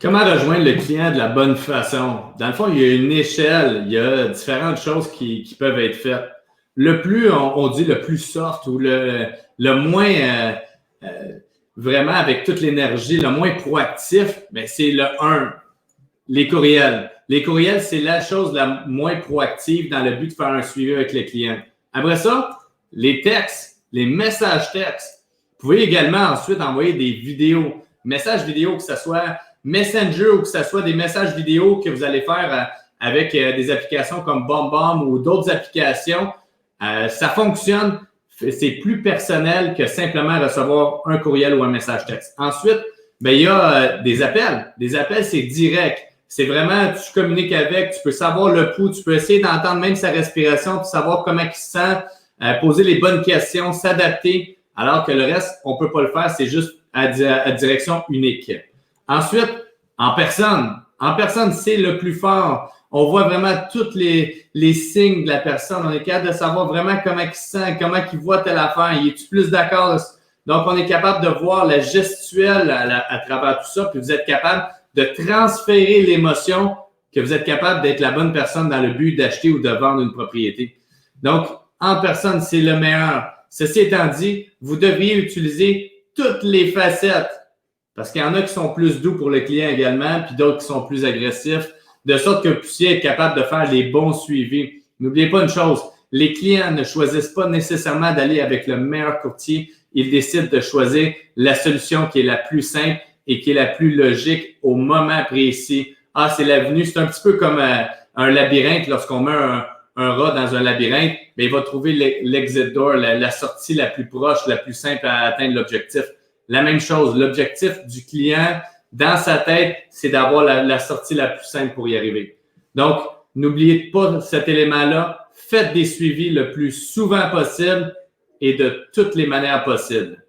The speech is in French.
Comment rejoindre le client de la bonne façon? Dans le fond, il y a une échelle, il y a différentes choses qui peuvent être faites. Le plus, on dit le plus soft ou le moins vraiment avec toute l'énergie, le moins proactif, mais c'est le 1, les courriels. Les courriels, c'est la chose la moins proactive dans le but de faire un suivi avec les clients. Après ça, les textes, les messages textes. Vous pouvez également ensuite envoyer des vidéos, messages vidéo, que ce soit Messenger ou que ce soit des messages vidéo que vous allez faire avec des applications comme BombBomb ou d'autres applications. Ça fonctionne. C'est plus personnel que simplement recevoir un courriel ou un message texte. Ensuite, ben, il y a des appels. Des appels, c'est direct. C'est vraiment, tu communiques avec, tu peux savoir le pouls, tu peux essayer d'entendre même sa respiration, pour savoir comment il se sent, poser les bonnes questions, s'adapter, alors que le reste, on ne peut pas le faire, c'est juste à direction unique. Ensuite, en personne. En personne, c'est le plus fort. On voit vraiment tous les signes de la personne. On est capable de savoir vraiment comment il se sent, comment il voit telle affaire. Il est-tu plus d'accord? Donc, on est capable de voir la gestuelle à travers tout ça, puis vous êtes capable de transférer l'émotion, que vous êtes capable d'être la bonne personne dans le but d'acheter ou de vendre une propriété. Donc, en personne, c'est le meilleur. Ceci étant dit, vous devriez utiliser toutes les facettes parce qu'il y en a qui sont plus doux pour le client également, puis d'autres qui sont plus agressifs, de sorte que vous puissiez être capable de faire les bons suivis. N'oubliez pas une chose, les clients ne choisissent pas nécessairement d'aller avec le meilleur courtier, ils décident de choisir la solution qui est la plus simple et qui est la plus logique au moment précis. Ah, c'est l'avenue, c'est un petit peu comme un labyrinthe. Lorsqu'on met un rat dans un labyrinthe, bien, il va trouver l'exit door, la sortie la plus proche, la plus simple à atteindre l'objectif. La même chose, l'objectif du client, dans sa tête, c'est d'avoir la sortie la plus simple pour y arriver. Donc, n'oubliez pas cet élément-là. Faites des suivis le plus souvent possible et de toutes les manières possibles.